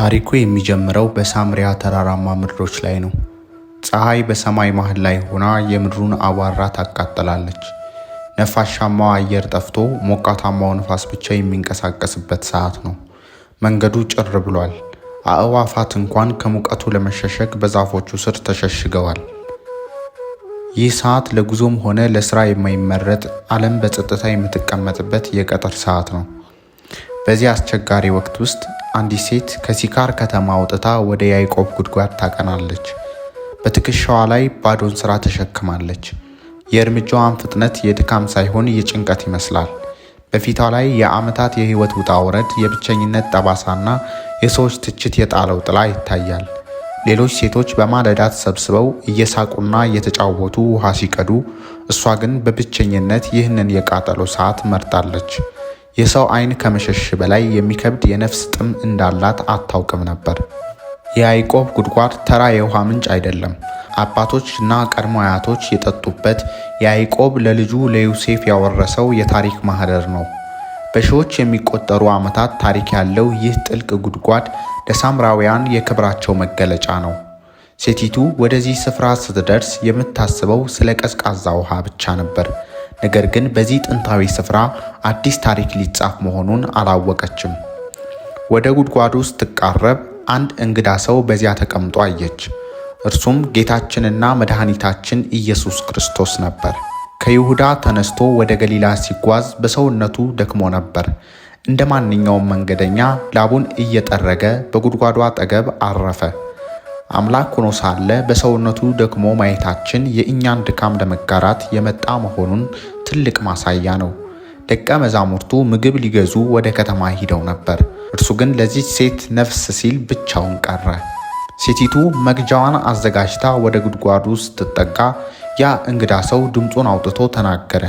ታሪኩ የሚጀምረው በሳምሪያ ተራራማ ምድሮች ላይ ነው። ፀሐይ በሰማይ መሃል ላይ ሆና የምድሩን አቧራ ታቃጥላለች። ነፋሻማው አየር ጠፍቶ ሞቃታማው ንፋስ ብቻ የሚንቀሳቀስበት ሰዓት ነው። መንገዱ ጭር ብሏል። አእዋፋት እንኳን ከሙቀቱ ለመሸሸግ በዛፎቹ ስር ተሸሽገዋል። ይህ ሰዓት ለጉዞም ሆነ ለስራ የማይመረጥ ዓለም በጸጥታ የምትቀመጥበት የቀትር ሰዓት ነው። በዚህ አስቸጋሪ ወቅት ውስጥ አንዲት ሴት ከሲካር ከተማ አውጥታ ወደ ያዕቆብ ጉድጓድ ታቀናለች። በትከሻዋ ላይ ባዶ እንስራ ተሸክማለች። የእርምጃዋን ፍጥነት የድካም ሳይሆን የጭንቀት ይመስላል። በፊቷ ላይ የዓመታት የህይወት ውጣ ውረድ፣ የብቸኝነት ጠባሳና የሰዎች ትችት የጣለው ጥላ ይታያል። ሌሎች ሴቶች በማለዳ ተሰብስበው እየሳቁና እየተጫወቱ ውሃ ሲቀዱ፣ እሷ ግን በብቸኝነት ይህንን የቃጠሎ ሰዓት መርጣለች። የሰው ዓይን ከመሸሽ በላይ የሚከብድ የነፍስ ጥም እንዳላት አታውቅም ነበር። የያዕቆብ ጉድጓድ ተራ የውሃ ምንጭ አይደለም። አባቶችና ቀድሞ አያቶች የጠጡበት፣ ያዕቆብ ለልጁ ለዮሴፍ ያወረሰው የታሪክ ማህደር ነው። በሺዎች የሚቆጠሩ ዓመታት ታሪክ ያለው ይህ ጥልቅ ጉድጓድ ለሳምራውያን የክብራቸው መገለጫ ነው። ሴቲቱ ወደዚህ ስፍራ ስትደርስ የምታስበው ስለ ቀዝቃዛ ውሃ ብቻ ነበር። ነገር ግን በዚህ ጥንታዊ ስፍራ አዲስ ታሪክ ሊጻፍ መሆኑን አላወቀችም። ወደ ጉድጓዱ ስትቃረብ አንድ እንግዳ ሰው በዚያ ተቀምጦ አየች። እርሱም ጌታችንና መድኃኒታችን ኢየሱስ ክርስቶስ ነበር። ከይሁዳ ተነስቶ ወደ ገሊላ ሲጓዝ በሰውነቱ ደክሞ ነበር። እንደ ማንኛውም መንገደኛ ላቡን እየጠረገ በጉድጓዱ አጠገብ አረፈ። አምላክ ሆኖ ሳለ በሰውነቱ ደክሞ ማየታችን የእኛን ድካም ለመጋራት የመጣ መሆኑን ትልቅ ማሳያ ነው። ደቀ መዛሙርቱ ምግብ ሊገዙ ወደ ከተማ ሂደው ነበር። እርሱ ግን ለዚች ሴት ነፍስ ሲል ብቻውን ቀረ። ሴቲቱ መግጃዋን አዘጋጅታ ወደ ጉድጓዱ ስትጠጋ ያ እንግዳ ሰው ድምፁን አውጥቶ ተናገረ።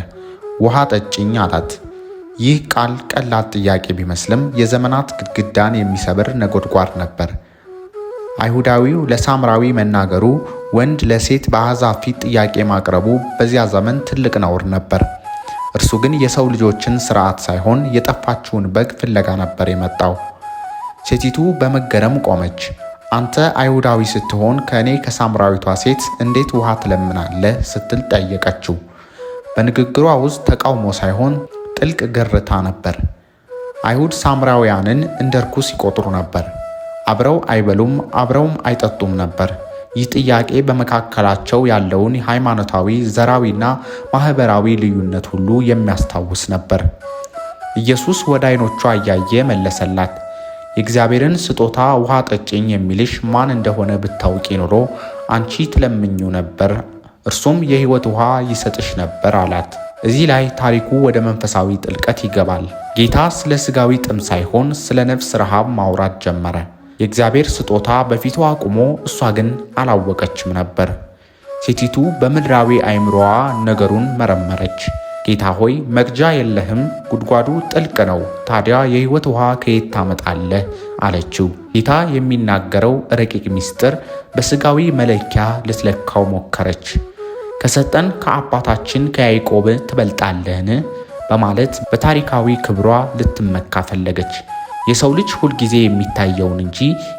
ውሃ ጠጭኝ አላት። ይህ ቃል ቀላል ጥያቄ ቢመስልም የዘመናት ግድግዳን የሚሰብር ነጎድጓድ ነበር። አይሁዳዊው ለሳምራዊ መናገሩ፣ ወንድ ለሴት በአሕዛብ ፊት ጥያቄ ማቅረቡ በዚያ ዘመን ትልቅ ነውር ነበር። እርሱ ግን የሰው ልጆችን ሥርዓት ሳይሆን የጠፋችውን በግ ፍለጋ ነበር የመጣው። ሴቲቱ በመገረም ቆመች። አንተ አይሁዳዊ ስትሆን ከእኔ ከሳምራዊቷ ሴት እንዴት ውሃ ትለምናለህ? ስትል ጠየቀችው። በንግግሯ ውስጥ ተቃውሞ ሳይሆን ጥልቅ ግርታ ነበር። አይሁድ ሳምራውያንን እንደ ርኩስ ይቆጥሩ ነበር። አብረው አይበሉም፣ አብረውም አይጠጡም ነበር። ይህ ጥያቄ በመካከላቸው ያለውን ሃይማኖታዊ፣ ዘራዊና ማህበራዊ ልዩነት ሁሉ የሚያስታውስ ነበር። ኢየሱስ ወደ ዓይኖቿ እያየ መለሰላት። የእግዚአብሔርን ስጦታ ውሃ ጠጭኝ የሚልሽ ማን እንደሆነ ብታውቂ ኖሮ አንቺ ትለምኙ ነበር፣ እርሱም የሕይወት ውሃ ይሰጥሽ ነበር አላት። እዚህ ላይ ታሪኩ ወደ መንፈሳዊ ጥልቀት ይገባል። ጌታ ስለ ሥጋዊ ጥም ሳይሆን ስለ ነፍስ ረሃብ ማውራት ጀመረ። የእግዚአብሔር ስጦታ በፊቷ አቁሞ፣ እሷ ግን አላወቀችም ነበር። ሴቲቱ በምድራዊ አእምሮዋ ነገሩን መረመረች። ጌታ ሆይ መቅጃ የለህም፣ ጉድጓዱ ጥልቅ ነው፣ ታዲያ የሕይወት ውሃ ከየት ታመጣለህ? አለችው። ጌታ የሚናገረው ረቂቅ ምስጢር በሥጋዊ መለኪያ ልትለካው ሞከረች። ከሰጠን ከአባታችን ከያዕቆብ ትበልጣለህን? በማለት በታሪካዊ ክብሯ ልትመካ ፈለገች። የሰው ልጅ ሁልጊዜ የሚታየውን እንጂ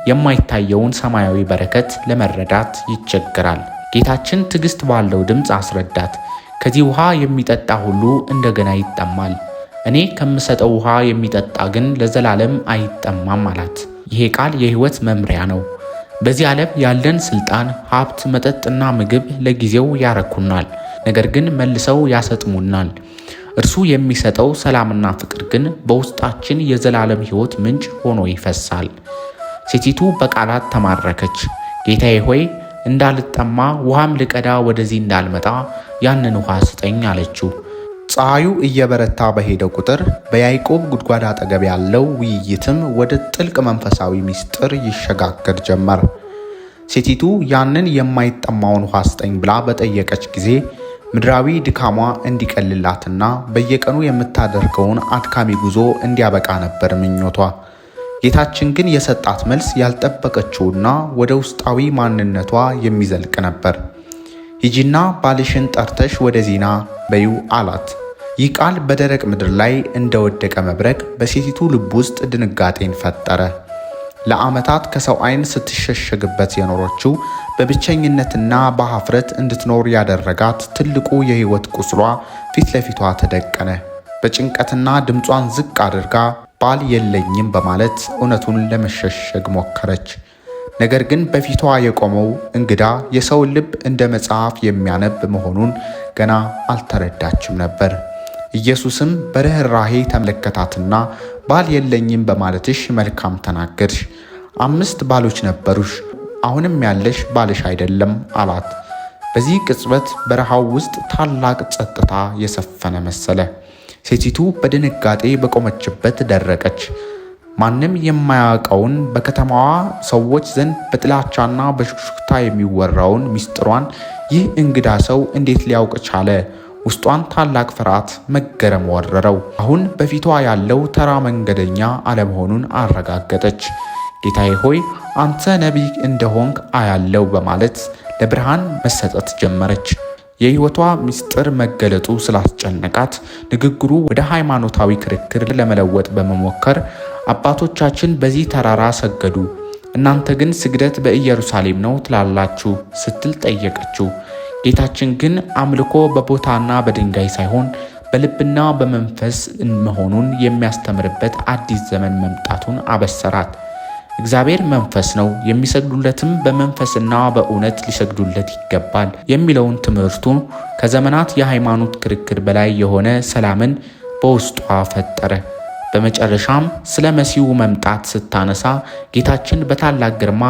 የማይታየውን ሰማያዊ በረከት ለመረዳት ይቸገራል። ጌታችን ትዕግስት ባለው ድምፅ አስረዳት። ከዚህ ውሃ የሚጠጣ ሁሉ እንደገና ይጠማል፣ እኔ ከምሰጠው ውሃ የሚጠጣ ግን ለዘላለም አይጠማም አላት። ይሄ ቃል የሕይወት መምሪያ ነው። በዚህ ዓለም ያለን ስልጣን፣ ሀብት፣ መጠጥና ምግብ ለጊዜው ያረኩናል፣ ነገር ግን መልሰው ያሰጥሙናል። እርሱ የሚሰጠው ሰላምና ፍቅር ግን በውስጣችን የዘላለም ሕይወት ምንጭ ሆኖ ይፈሳል። ሴቲቱ በቃላት ተማረከች። ጌታዬ ሆይ እንዳልጠማ ውሃም ልቀዳ ወደዚህ እንዳልመጣ ያንን ውሃ ስጠኝ አለችው። ፀሐዩ እየበረታ በሄደ ቁጥር በያዕቆብ ጉድጓድ አጠገብ ያለው ውይይትም ወደ ጥልቅ መንፈሳዊ ምስጢር ይሸጋገር ጀመር። ሴቲቱ ያንን የማይጠማውን ውሃ ስጠኝ ብላ በጠየቀች ጊዜ ምድራዊ ድካሟ እንዲቀልላትና በየቀኑ የምታደርገውን አድካሚ ጉዞ እንዲያበቃ ነበር ምኞቷ። ጌታችን ግን የሰጣት መልስ ያልጠበቀችውና ወደ ውስጣዊ ማንነቷ የሚዘልቅ ነበር። ሂጂና ባልሽን ጠርተሽ ወደዚህ ና በይው አላት። ይህ ቃል በደረቅ ምድር ላይ እንደወደቀ መብረቅ በሴቲቱ ልብ ውስጥ ድንጋጤን ፈጠረ። ለዓመታት ከሰው ዓይን ስትሸሸግበት የኖረችው በብቸኝነትና በኀፍረት እንድትኖር ያደረጋት ትልቁ የሕይወት ቁስሏ ፊት ለፊቷ ተደቀነ። በጭንቀትና ድምጿን ዝቅ አድርጋ ባል የለኝም በማለት እውነቱን ለመሸሸግ ሞከረች። ነገር ግን በፊቷ የቆመው እንግዳ የሰው ልብ እንደ መጽሐፍ የሚያነብ መሆኑን ገና አልተረዳችም ነበር። ኢየሱስም በርኅራኄ ተመለከታትና ባል የለኝም በማለትሽ መልካም ተናገርሽ። 5 ባሎች ነበሩሽ፣ አሁንም ያለሽ ባልሽ አይደለም አላት። በዚህ ቅጽበት በረሃው ውስጥ ታላቅ ጸጥታ የሰፈነ መሰለ። ሴቲቱ በድንጋጤ በቆመችበት ደረቀች። ማንም የማያውቀውን በከተማዋ ሰዎች ዘንድ በጥላቻና በሹክሹክታ የሚወራውን ሚስጥሯን ይህ እንግዳ ሰው እንዴት ሊያውቅ ቻለ? ውስጧን ታላቅ ፍርሃት፣ መገረም ወረረው። አሁን በፊቷ ያለው ተራ መንገደኛ አለመሆኑን አረጋገጠች። ጌታዬ ሆይ አንተ ነቢይ እንደሆንክ አያለው በማለት ለብርሃን መሰጠት ጀመረች። የሕይወቷ ምስጢር መገለጡ ስላስጨነቃት ንግግሩ ወደ ሃይማኖታዊ ክርክር ለመለወጥ በመሞከር አባቶቻችን በዚህ ተራራ ሰገዱ፣ እናንተ ግን ስግደት በኢየሩሳሌም ነው ትላላችሁ ስትል ጠየቀችው። ጌታችን ግን አምልኮ በቦታና በድንጋይ ሳይሆን በልብና በመንፈስ መሆኑን የሚያስተምርበት አዲስ ዘመን መምጣቱን አበሰራት። እግዚአብሔር መንፈስ ነው፣ የሚሰግዱለትም በመንፈስና በእውነት ሊሰግዱለት ይገባል የሚለውን ትምህርቱ ከዘመናት የሃይማኖት ክርክር በላይ የሆነ ሰላምን በውስጧ ፈጠረ። በመጨረሻም ስለ መሲሁ መምጣት ስታነሳ ጌታችን በታላቅ ግርማ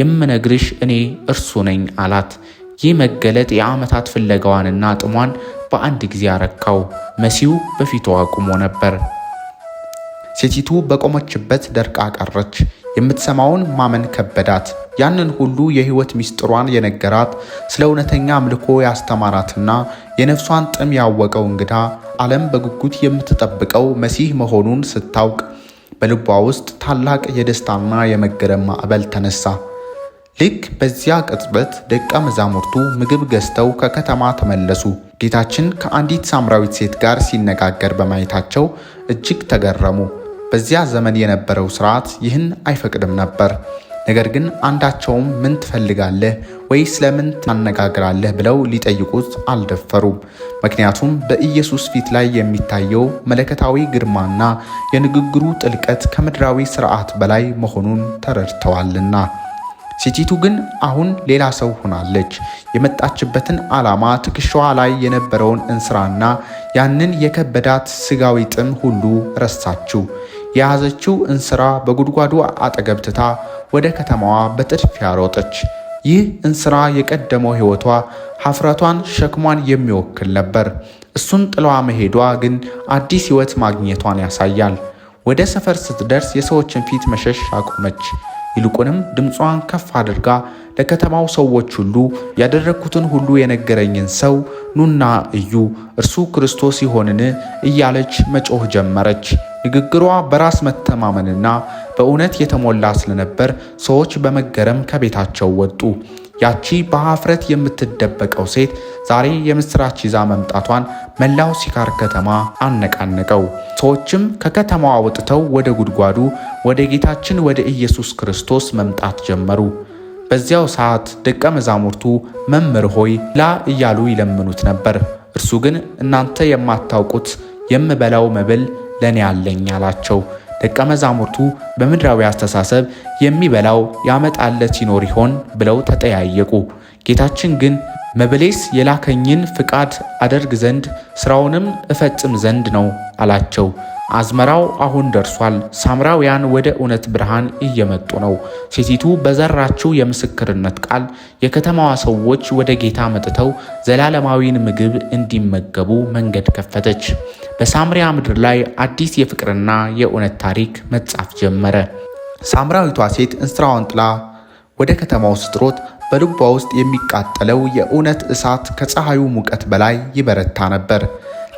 የምነግርሽ እኔ እርሱ ነኝ አላት። ይህ መገለጥ የዓመታት ፍለጋዋንና ጥሟን በአንድ ጊዜ አረካው። መሲሁ በፊቷ ቆሞ ነበር። ሴቲቱ በቆመችበት ደርቃ ቀረች። የምትሰማውን ማመን ከበዳት። ያንን ሁሉ የሕይወት ምስጢሯን የነገራት፣ ስለ እውነተኛ አምልኮ ያስተማራትና የነፍሷን ጥም ያወቀው እንግዳ ዓለም በጉጉት የምትጠብቀው መሲህ መሆኑን ስታውቅ በልቧ ውስጥ ታላቅ የደስታና የመገረም ማዕበል ተነሳ። ልክ በዚያ ቅጽበት ደቀ መዛሙርቱ ምግብ ገዝተው ከከተማ ተመለሱ። ጌታችን ከአንዲት ሳምራዊት ሴት ጋር ሲነጋገር በማየታቸው እጅግ ተገረሙ። በዚያ ዘመን የነበረው ሥርዓት ይህን አይፈቅድም ነበር። ነገር ግን አንዳቸውም ምን ትፈልጋለህ ወይስ ለምን ታነጋግራለህ ብለው ሊጠይቁት አልደፈሩም። ምክንያቱም በኢየሱስ ፊት ላይ የሚታየው መለኮታዊ ግርማና የንግግሩ ጥልቀት ከምድራዊ ሥርዓት በላይ መሆኑን ተረድተዋልና። ሴቲቱ ግን አሁን ሌላ ሰው ሆናለች። የመጣችበትን ዓላማ፣ ትከሻዋ ላይ የነበረውን እንስራና ያንን የከበዳት ሥጋዊ ጥም ሁሉ ረሳችው። የያዘችው እንስራ በጉድጓዱ አጠገብ ትታ ወደ ከተማዋ በጥድፊያ ሮጠች። ይህ እንስራ የቀደመው ሕይወቷ፣ ኀፍረቷን፣ ሸክሟን የሚወክል ነበር። እሱን ጥለዋ መሄዷ ግን አዲስ ሕይወት ማግኘቷን ያሳያል። ወደ ሰፈር ስትደርስ የሰዎችን ፊት መሸሽ አቆመች። ይልቁንም ድምጿን ከፍ አድርጋ ለከተማው ሰዎች ሁሉ ያደረግኩትን ሁሉ የነገረኝን ሰው ኑና እዩ፣ እርሱ ክርስቶስ ይሆንን እያለች መጮህ ጀመረች። ንግግሯ በራስ መተማመንና በእውነት የተሞላ ስለነበር ሰዎች በመገረም ከቤታቸው ወጡ። ያቺ በኀፍረት የምትደበቀው ሴት ዛሬ የምስራች ይዛ መምጣቷን መላው ሲካር ከተማ አነቃነቀው። ሰዎችም ከከተማዋ ወጥተው ወደ ጉድጓዱ ወደ ጌታችን ወደ ኢየሱስ ክርስቶስ መምጣት ጀመሩ። በዚያው ሰዓት ደቀ መዛሙርቱ መምህር ሆይ ላ እያሉ ይለምኑት ነበር። እርሱ ግን እናንተ የማታውቁት የምበላው መብል ለኔ አለኝ አላቸው። ደቀ መዛሙርቱ በምድራዊ አስተሳሰብ የሚበላው ያመጣለት ይኖር ይሆን ብለው ተጠያየቁ። ጌታችን ግን መብሌስ የላከኝን ፍቃድ አደርግ ዘንድ ሥራውንም እፈጽም ዘንድ ነው አላቸው። አዝመራው አሁን ደርሷል። ሳምራውያን ወደ እውነት ብርሃን እየመጡ ነው። ሴቲቱ በዘራችው የምስክርነት ቃል የከተማዋ ሰዎች ወደ ጌታ መጥተው ዘላለማዊን ምግብ እንዲመገቡ መንገድ ከፈተች። በሳምሪያ ምድር ላይ አዲስ የፍቅርና የእውነት ታሪክ መጻፍ ጀመረ። ሳምራዊቷ ሴት እንስራዋን ጥላ ወደ ከተማው ስትሮጥ በልቧ ውስጥ የሚቃጠለው የእውነት እሳት ከፀሐዩ ሙቀት በላይ ይበረታ ነበር።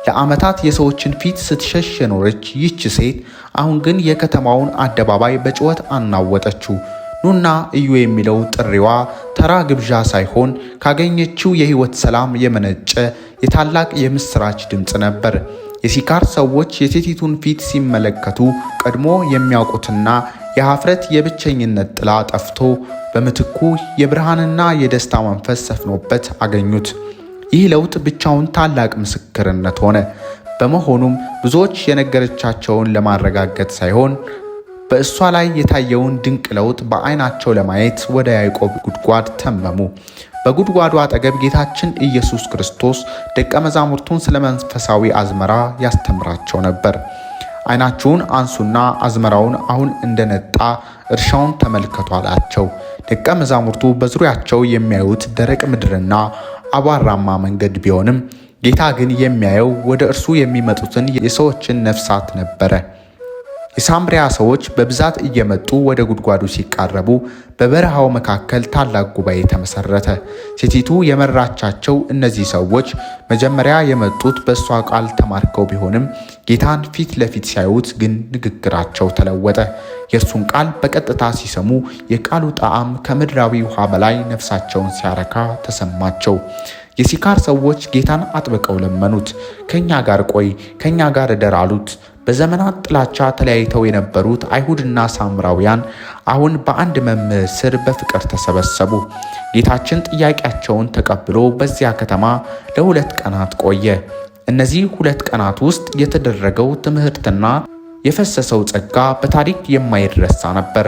ለዓመታት የሰዎችን ፊት ስትሸሽ የኖረች ይህች ሴት አሁን ግን የከተማውን አደባባይ በጩኸት አናወጠችው። ኑና እዩ የሚለው ጥሪዋ ተራ ግብዣ ሳይሆን ካገኘችው የሕይወት ሰላም የመነጨ የታላቅ የምስራች ድምፅ ነበር። የሲካር ሰዎች የሴቲቱን ፊት ሲመለከቱ ቀድሞ የሚያውቁትና የኀፍረት የብቸኝነት ጥላ ጠፍቶ በምትኩ የብርሃንና የደስታ መንፈስ ሰፍኖበት አገኙት። ይህ ለውጥ ብቻውን ታላቅ ምስክርነት ሆነ። በመሆኑም ብዙዎች የነገረቻቸውን ለማረጋገጥ ሳይሆን በእሷ ላይ የታየውን ድንቅ ለውጥ በዓይናቸው ለማየት ወደ ያዕቆብ ጉድጓድ ተመሙ። በጉድጓዱ አጠገብ ጌታችን ኢየሱስ ክርስቶስ ደቀ መዛሙርቱን ስለ መንፈሳዊ አዝመራ ያስተምራቸው ነበር። ዓይናችሁን አንሱና አዝመራውን አሁን እንደነጣ እርሻውን ተመልከቱ አላቸው። ደቀ መዛሙርቱ በዙሪያቸው የሚያዩት ደረቅ ምድርና አቧራማ መንገድ ቢሆንም ጌታ ግን የሚያየው ወደ እርሱ የሚመጡትን የሰዎችን ነፍሳት ነበረ። የሳምሪያ ሰዎች በብዛት እየመጡ ወደ ጉድጓዱ ሲቃረቡ በበረሃው መካከል ታላቅ ጉባኤ ተመሰረተ። ሴቲቱ የመራቻቸው እነዚህ ሰዎች መጀመሪያ የመጡት በእሷ ቃል ተማርከው ቢሆንም ጌታን ፊት ለፊት ሲያዩት ግን ንግግራቸው ተለወጠ። የእርሱን ቃል በቀጥታ ሲሰሙ የቃሉ ጣዕም ከምድራዊ ውሃ በላይ ነፍሳቸውን ሲያረካ ተሰማቸው። የሲካር ሰዎች ጌታን አጥብቀው ለመኑት። ከኛ ጋር ቆይ፣ ከኛ ጋር እደር አሉት። በዘመናት ጥላቻ ተለያይተው የነበሩት አይሁድና ሳምራውያን አሁን በአንድ መምህር ስር በፍቅር ተሰበሰቡ። ጌታችን ጥያቄያቸውን ተቀብሎ በዚያ ከተማ ለ2 ቀናት ቆየ። እነዚህ 2 ቀናት ውስጥ የተደረገው ትምህርትና የፈሰሰው ጸጋ በታሪክ የማይረሳ ነበር።